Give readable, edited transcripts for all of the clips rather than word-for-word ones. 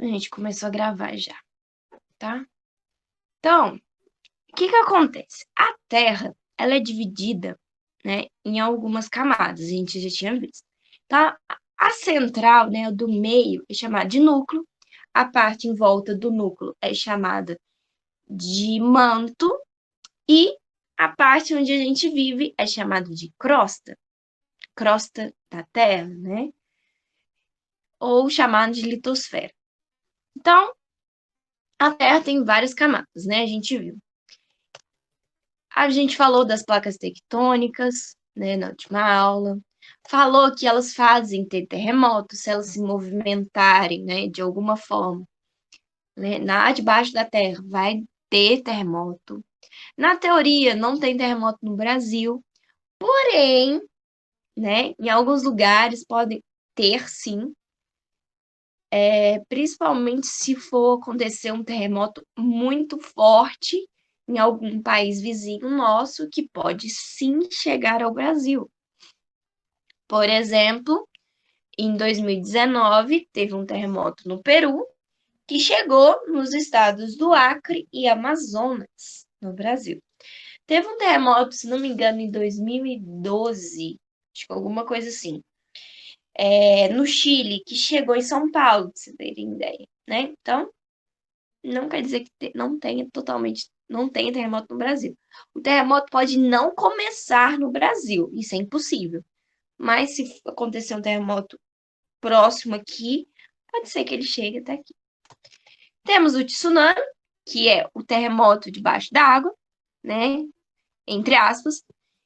A gente começou a gravar já, tá? Então, o que que acontece? A Terra, ela é dividida, né, em algumas camadas, a gente já tinha visto. Tá? A central, né, do meio, é chamada de núcleo. A parte em volta do núcleo é chamada de manto. E a parte onde a gente vive é chamada de crosta. Crosta da Terra, né? Ou chamada de litosfera. Então, a Terra tem várias camadas, né? A gente viu. A gente falou das placas tectônicas, né, na última aula. Falou que elas fazem ter terremotos se elas se movimentarem, né, de alguma forma. Né? Debaixo da Terra vai ter terremoto. Na teoria, não tem terremoto no Brasil, porém, né, em alguns lugares podem ter sim, principalmente se for acontecer um terremoto muito forte em algum país vizinho nosso, que pode sim chegar ao Brasil. Por exemplo, em 2019, teve um terremoto no Peru, que chegou nos estados do Acre e Amazonas, no Brasil. Teve um terremoto, se não me engano, em 2012, acho que alguma coisa assim, no Chile, que chegou em São Paulo, pra vocês terem ideia, né? Então, não quer dizer que não tenha totalmente, não tenha terremoto no Brasil. O terremoto pode não começar no Brasil, isso é impossível. Mas se acontecer um terremoto próximo aqui, pode ser que ele chegue até aqui. Temos o tsunami, que é o terremoto debaixo d'água, né? Entre aspas,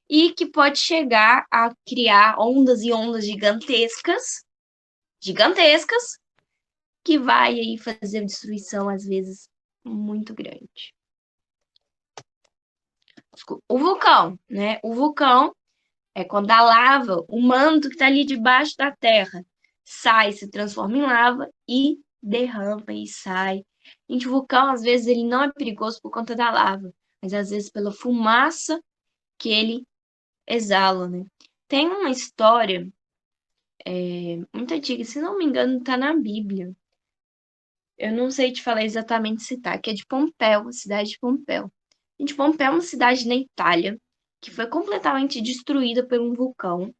e que pode chegar a criar ondas e ondas gigantescas, gigantescas, que vai aí fazer destruição às vezes muito grande. O vulcão, né? O vulcão é quando a lava, o manto que está ali debaixo da terra, sai, se transforma em lava e derrama e sai. Gente, o vulcão, às vezes, ele não é perigoso por conta da lava, mas às vezes pela fumaça que ele exala, né? Tem uma história muito antiga, se não me engano, tá na Bíblia. Eu não sei te falar exatamente se tá, que é de Pompéu, a cidade de Pompéu. Gente, Pompéu é uma cidade na Itália que foi completamente destruída por um vulcão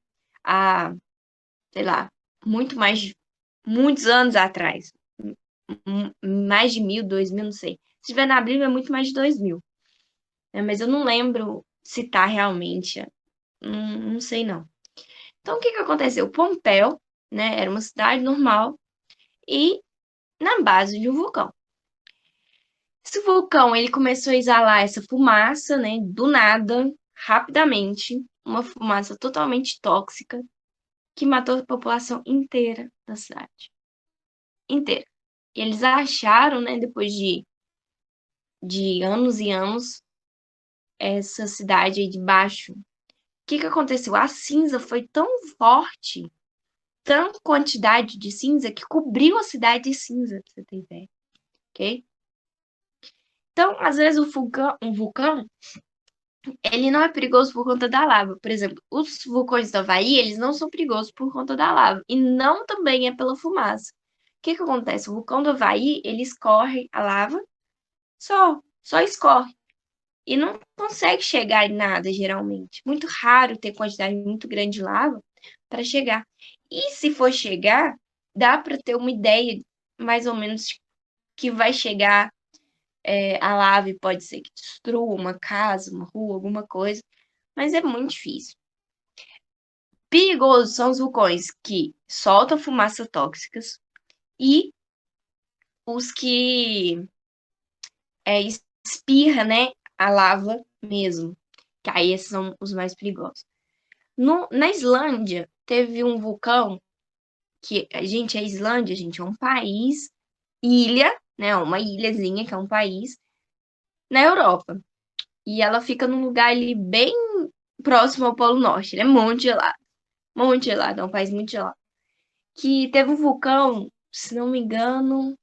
há, sei lá, muito mais de muitos anos atrás. Mais de 1000, 2000, não sei. Se tiver na Bíblia, é muito mais de 2000. Né? Mas eu não lembro se tá realmente. Não sei, não. Então, o que que aconteceu? Pompéu, né, era uma cidade normal e na base de um vulcão. Esse vulcão, ele começou a exalar essa fumaça, né, do nada, rapidamente, uma fumaça totalmente tóxica que matou a população inteira da cidade. Inteira. E eles acharam, né, depois de anos e anos, essa cidade aí debaixo. O que que aconteceu? A cinza foi tão forte, tanta quantidade de cinza, que cobriu a cidade de cinza, pra você ter ideia, ok? Então, às vezes, um vulcão, ele não é perigoso por conta da lava. Por exemplo, os vulcões do Havaí, eles não são perigosos por conta da lava. E não também é pela fumaça. O que que acontece? O vulcão do Havaí, ele escorre a lava, só escorre. E não consegue chegar em nada, geralmente. Muito raro ter quantidade muito grande de lava para chegar. E se for chegar, dá para ter uma ideia, mais ou menos, que vai chegar a lava e pode ser que destrua uma casa, uma rua, alguma coisa, mas é muito difícil. Perigosos são os vulcões que soltam fumaças tóxicas e os que espirra, né, a lava mesmo, que aí esses são os mais perigosos. Na Islândia, teve um vulcão que, gente, a Islândia, gente, é um país, ilha, né, uma ilhazinha que é um país na Europa. E ela fica num lugar ali bem próximo ao Polo Norte. Ele é muito gelado, é um país muito gelado. Que teve um vulcão, se não me engano,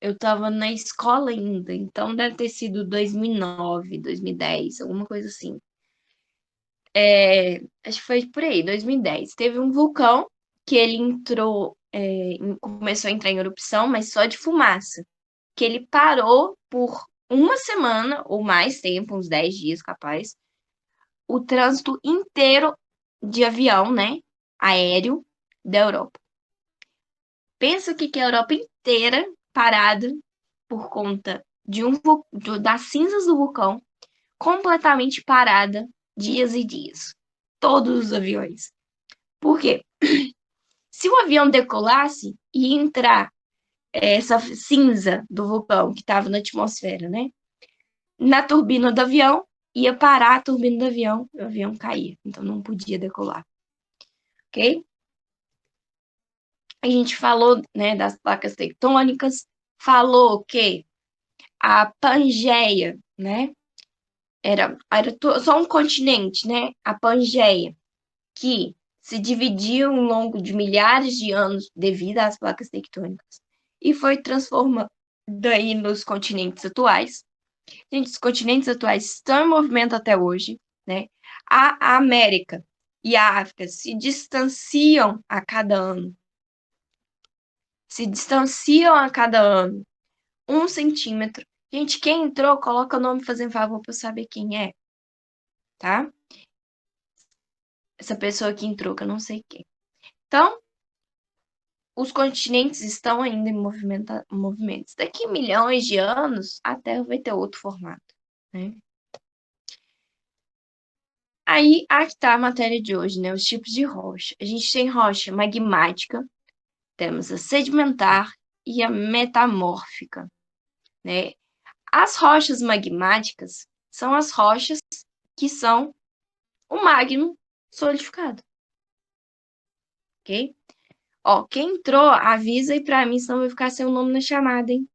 eu tava na escola ainda, então deve ter sido 2009, 2010, alguma coisa assim. Acho que foi por aí, 2010. Teve um vulcão que ele começou a entrar em erupção, mas só de fumaça. Que ele parou por uma semana ou mais tempo, uns 10 dias, capaz, o trânsito inteiro de avião, né? Aéreo da Europa. Pensa que a Europa inteira parada por conta das cinzas do vulcão, completamente parada dias e dias. Todos os aviões. Por quê? Se o avião decolasse e entrar essa cinza do vulcão que estava na atmosfera, né? Na turbina do avião, ia parar a turbina do avião, e o avião caía. Então não podia decolar. Ok? A gente falou, né, das placas tectônicas, falou que a Pangeia, né, era só um continente, né, a Pangeia, que se dividiu ao longo de milhares de anos devido às placas tectônicas e foi transformando daí nos continentes atuais. Gente, os continentes atuais estão em movimento até hoje, né? A América e a África se distanciam a cada ano. Se distanciam a cada ano 1 centímetro. Gente, quem entrou, coloca o nome, fazendo favor, para eu saber quem é, tá? Essa pessoa que entrou, que eu não sei quem. Então, os continentes estão ainda em movimentos. Daqui milhões de anos, a Terra vai ter outro formato, né? Aí, aqui tá a matéria de hoje, né? Os tipos de rocha. A gente tem rocha magmática, temos a sedimentar e a metamórfica, né? As rochas magmáticas são as rochas que são o magma solidificado, ok? Ó, quem entrou, avisa aí pra mim, senão vai ficar sem o nome na chamada, hein?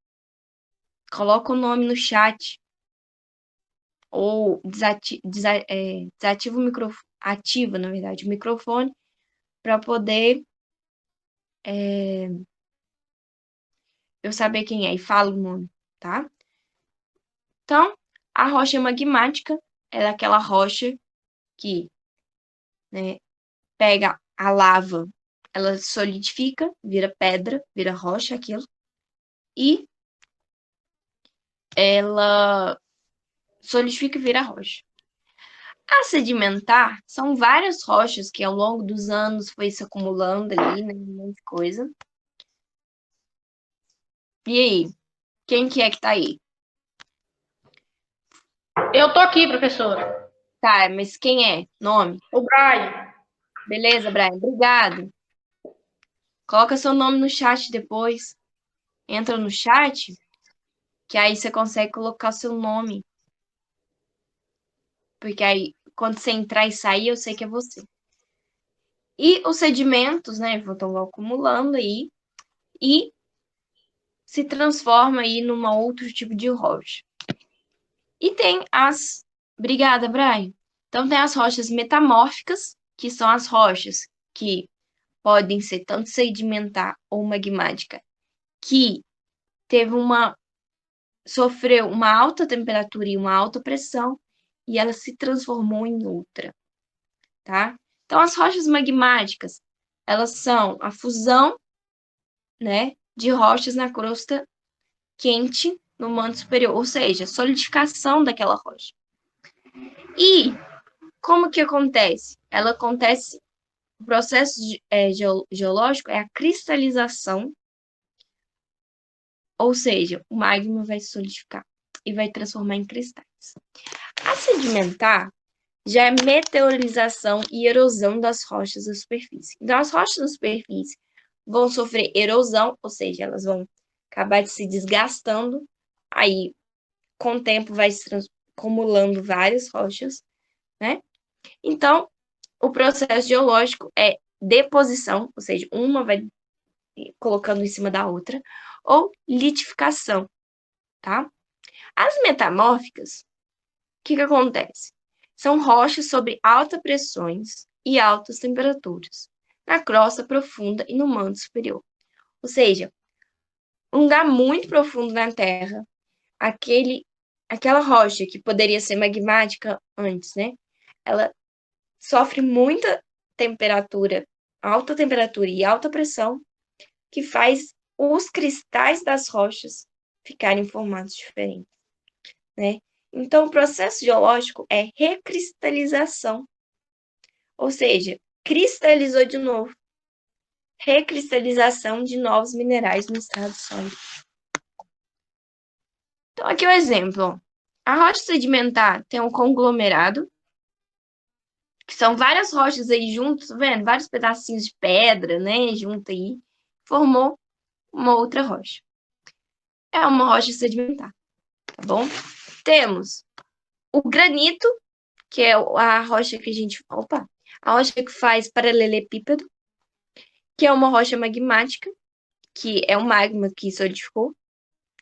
Coloca o nome no chat. Ou desativa o microfone, ativa, na verdade, o microfone para poder eu saber quem é e fala o nome, tá? Então, a rocha magmática é aquela rocha que, né, pega a lava, ela solidifica, vira pedra, vira rocha aquilo, e ela solidifica e vira rocha. A sedimentar são várias rochas que ao longo dos anos foi se acumulando ali, né, um monte de coisa. E aí, quem que é tá aí? Eu tô aqui, professora. Tá, mas quem é? Nome? O Brian. Beleza, Brian? Obrigado. Coloca seu nome no chat depois. Entra no chat, que aí você consegue colocar seu nome. Porque aí, quando você entrar e sair, eu sei que é você. E os sedimentos, né, vão acumulando aí e se transforma aí num outro tipo de rocha. E tem as... Obrigada, Brian. Então, tem as rochas metamórficas, que são as rochas que podem ser tanto sedimentar ou magmática, que teve sofreu uma alta temperatura e uma alta pressão e ela se transformou em outra, tá? Então, as rochas magmáticas, elas são a fusão, né, de rochas na crosta quente no manto superior, ou seja, solidificação daquela rocha. E como que acontece? Ela acontece, o processo geológico é a cristalização, ou seja, o magma vai se solidificar e vai transformar em cristais. A sedimentar já é meteorização e erosão das rochas da superfície. Então, as rochas da superfície vão sofrer erosão, ou seja, elas vão acabar de se desgastando, aí com o tempo vai se acumulando várias rochas, né? Então, o processo geológico é deposição, ou seja, uma vai colocando em cima da outra, ou litificação, tá? As metamórficas, o que acontece? São rochas sobre altas pressões e altas temperaturas, na crosta profunda e no manto superior. Ou seja, um lugar muito profundo na Terra, aquela rocha que poderia ser magmática antes, né? Ela sofre muita temperatura alta temperatura e alta pressão, que faz os cristais das rochas ficarem em formatos diferentes, né? Então, o processo geológico é recristalização, ou seja, cristalizou de novo, recristalização de novos minerais no estado sólido. Então, aqui o exemplo. A rocha sedimentar tem um conglomerado, que são várias rochas aí juntas, tá vendo? Vários pedacinhos de pedra, né? Junto aí, formou uma outra rocha. É uma rocha sedimentar, tá bom? Temos o granito, que é a rocha que a gente... Opa! A rocha que faz paralelepípedo, que é uma rocha magmática, que é um magma que solidificou,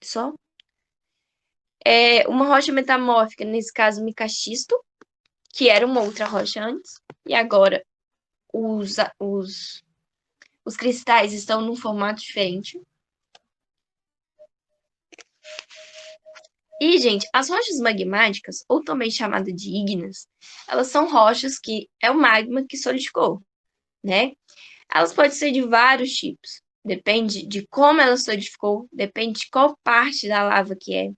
só. É uma rocha metamórfica, nesse caso, micaxisto, que era uma outra rocha antes, e agora os cristais estão num formato diferente. E, gente, as rochas magmáticas, ou também chamadas de ígneas, elas são rochas que é o magma que solidificou, né? Elas podem ser de vários tipos. Depende de como ela solidificou, depende de qual parte da lava que é,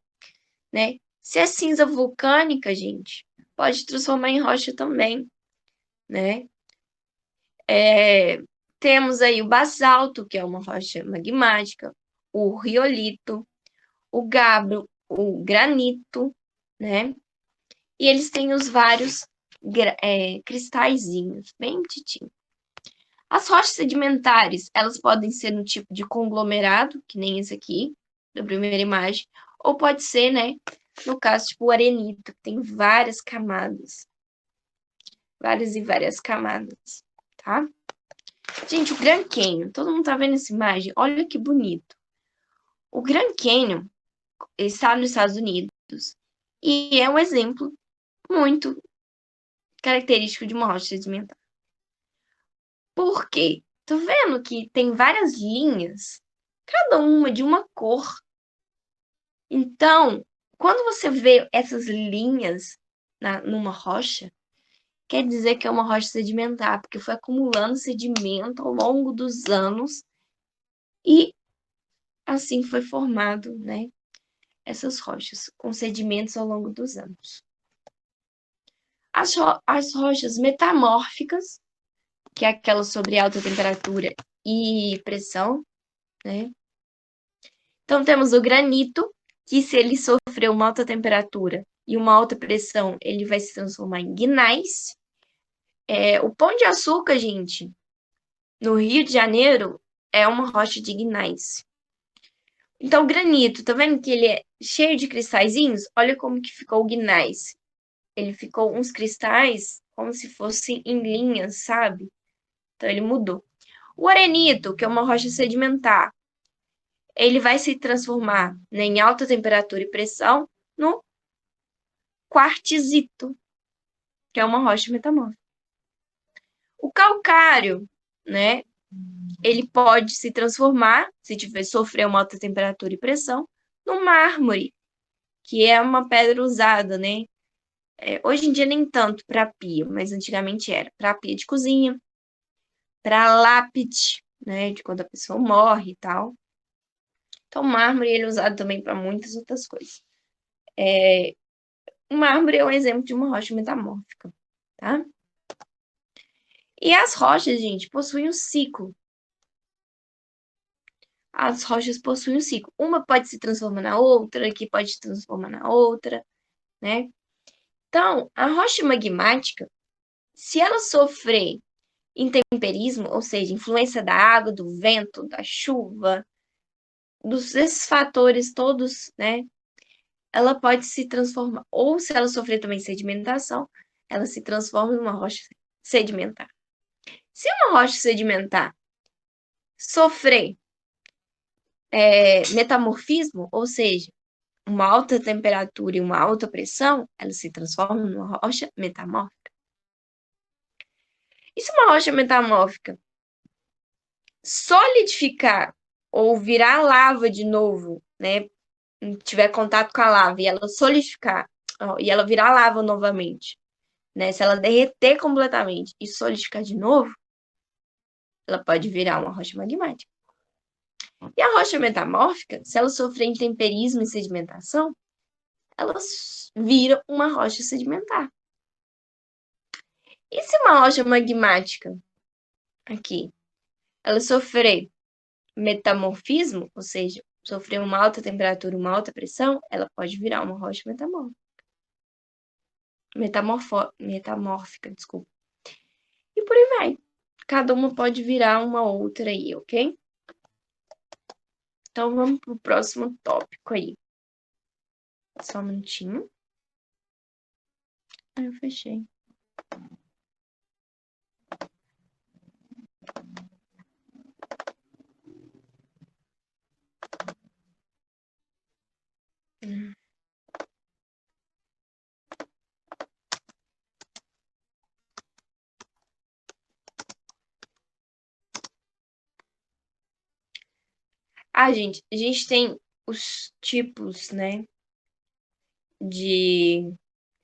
né? Se é cinza vulcânica, gente, pode transformar em rocha também, né? Temos aí o basalto, que é uma rocha magmática, o riolito, o gabbro, o granito, né? E eles têm os vários cristalzinhos, bem petitinhos. As rochas sedimentares, elas podem ser no tipo de conglomerado, que nem esse aqui, da primeira imagem, ou pode ser, né, no caso, tipo o arenito, que tem várias camadas. Várias e várias camadas, tá? Gente, o Grand Canyon, todo mundo tá vendo essa imagem? Olha que bonito. O Grand Canyon está nos Estados Unidos e é um exemplo muito característico de uma rocha sedimentar. Por quê? Tô vendo que tem várias linhas, cada uma de uma cor. Então, quando você vê essas linhas numa rocha, quer dizer que é uma rocha sedimentar, porque foi acumulando sedimento ao longo dos anos e assim foi formado, né, essas rochas, com sedimentos ao longo dos anos. As rochas metamórficas, que é aquela sobre alta temperatura e pressão, né? Então, temos o granito, que se ele sofrer uma alta temperatura e uma alta pressão, ele vai se transformar em gneiss. O Pão de Açúcar, gente, no Rio de Janeiro, é uma rocha de gneiss. Então, o granito, tá vendo que ele é cheio de cristalzinhos? Olha como que ficou o gneiss. Ele ficou uns cristais como se fossem em linhas, sabe? Então, ele mudou. O arenito, que é uma rocha sedimentar, ele vai se transformar, né, em alta temperatura e pressão no quartzito, que é uma rocha metamórfica. O calcário, né, ele pode se transformar, se tiver sofrer uma alta temperatura e pressão, no mármore, que é uma pedra usada, né? Hoje em dia nem tanto para pia, mas antigamente era para pia de cozinha, para lápide, né, de quando a pessoa morre e tal. Então, o mármore ele é usado também para muitas outras coisas. O mármore é um exemplo de uma rocha metamórfica, tá? E as rochas, gente, possuem um ciclo. As rochas possuem um ciclo. Uma pode se transformar na outra, que pode se transformar na outra, né? Então, a rocha magmática, se ela sofrer intemperismo, ou seja, influência da água, do vento, da chuva, desses fatores todos, né? Ela pode se transformar, ou se ela sofrer também sedimentação, ela se transforma em uma rocha sedimentar. Se uma rocha sedimentar sofrer metamorfismo, ou seja, uma alta temperatura e uma alta pressão, ela se transforma numa rocha metamórfica. E se uma rocha metamórfica solidificar ou virar lava de novo, né? Tiver contato com a lava e ela solidificar, e ela virar lava novamente, né? Se ela derreter completamente e solidificar de novo, ela pode virar uma rocha magmática. E a rocha metamórfica, se ela sofrer intemperismo e sedimentação, ela vira uma rocha sedimentar. E se uma rocha magmática, aqui, ela sofrer metamorfismo, ou seja, sofrer uma alta temperatura, uma alta pressão, ela pode virar uma rocha metamórfica, desculpa. E por aí vai. Cada uma pode virar uma outra aí, ok? Então vamos pro próximo tópico aí. Só um minutinho. Eu fechei. Gente, a gente tem os tipos, né, de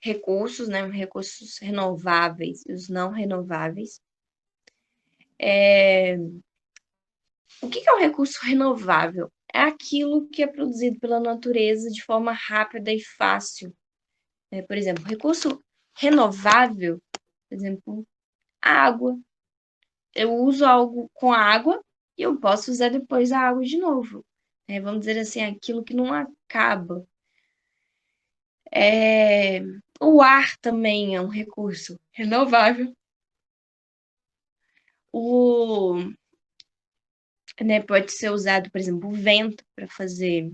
recursos, né, recursos renováveis e os não renováveis. O que é um recurso renovável? É aquilo que é produzido pela natureza de forma rápida e fácil. Por exemplo, recurso renovável, por exemplo, água. Eu uso algo com água e eu posso usar depois a água de novo. Vamos dizer assim, aquilo que não acaba. O ar também é um recurso renovável. Pode ser usado, por exemplo, o vento para fazer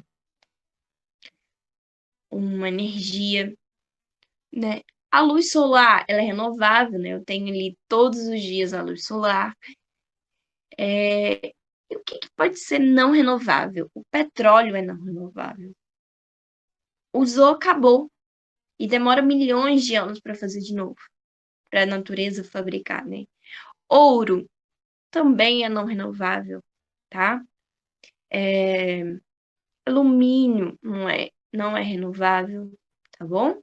uma energia, né? A luz solar, ela é renovável, né? Eu tenho ali todos os dias a luz solar. E o que pode ser não renovável? O petróleo é não renovável. Usou, acabou. E demora milhões de anos para fazer de novo, para a natureza fabricar, né? Ouro também é não renovável, tá? Alumínio não é renovável, tá bom?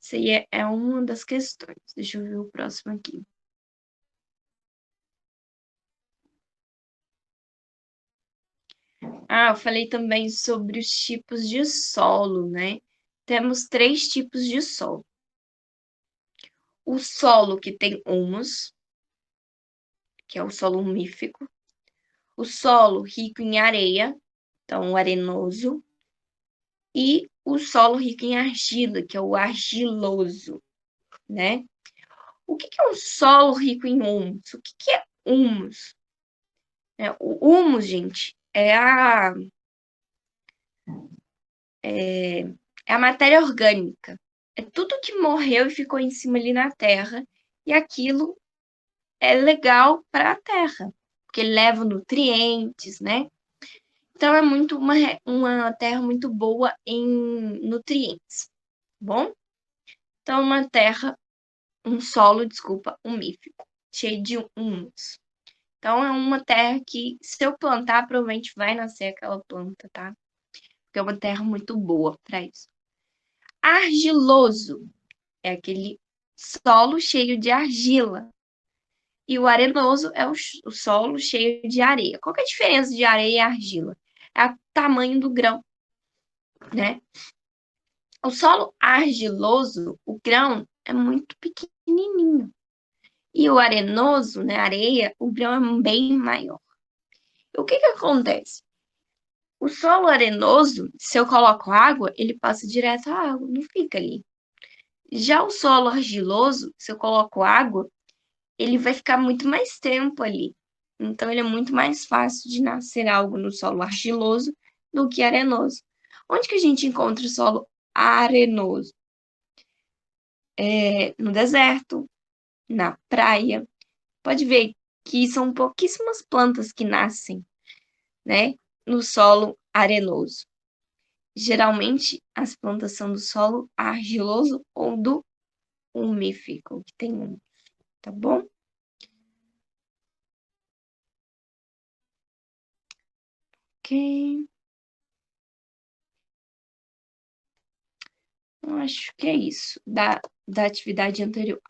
Isso aí é uma das questões. Deixa eu ver o próximo aqui. Eu falei também sobre os tipos de solo, né? Temos 3 tipos de solo. O solo que tem humus, que é o solo humífico. O solo rico em areia, então o arenoso. E o solo rico em argila, que é o argiloso, né? O que é um solo rico em humus? O que é humus? O humus, gente, é a matéria orgânica. É tudo que morreu e ficou em cima ali na terra. E aquilo é legal para a terra, porque leva nutrientes, né? Então é muito uma terra muito boa em nutrientes, tá bom? Então um solo, desculpa, humífico, cheio de humus. Então é uma terra que, se eu plantar, provavelmente vai nascer aquela planta, tá? Porque é uma terra muito boa para isso. Argiloso é aquele solo cheio de argila. E o arenoso é o solo cheio de areia. Qual que é a diferença de areia e argila? É o tamanho do grão, né? O solo argiloso, o grão é muito pequenininho. E o arenoso, né, areia, o grão é bem maior. O que acontece? O solo arenoso, se eu coloco água, ele passa direto à água, não fica ali. Já o solo argiloso, se eu coloco água, ele vai ficar muito mais tempo ali. Então, ele é muito mais fácil de nascer algo no solo argiloso do que arenoso. Onde que a gente encontra o solo arenoso? No deserto, na praia. Pode ver que são pouquíssimas plantas que nascem, né, no solo arenoso. Geralmente, as plantas são do solo argiloso ou do umífico, que tem humus, tá bom? Ok. Eu acho que é isso da atividade anterior.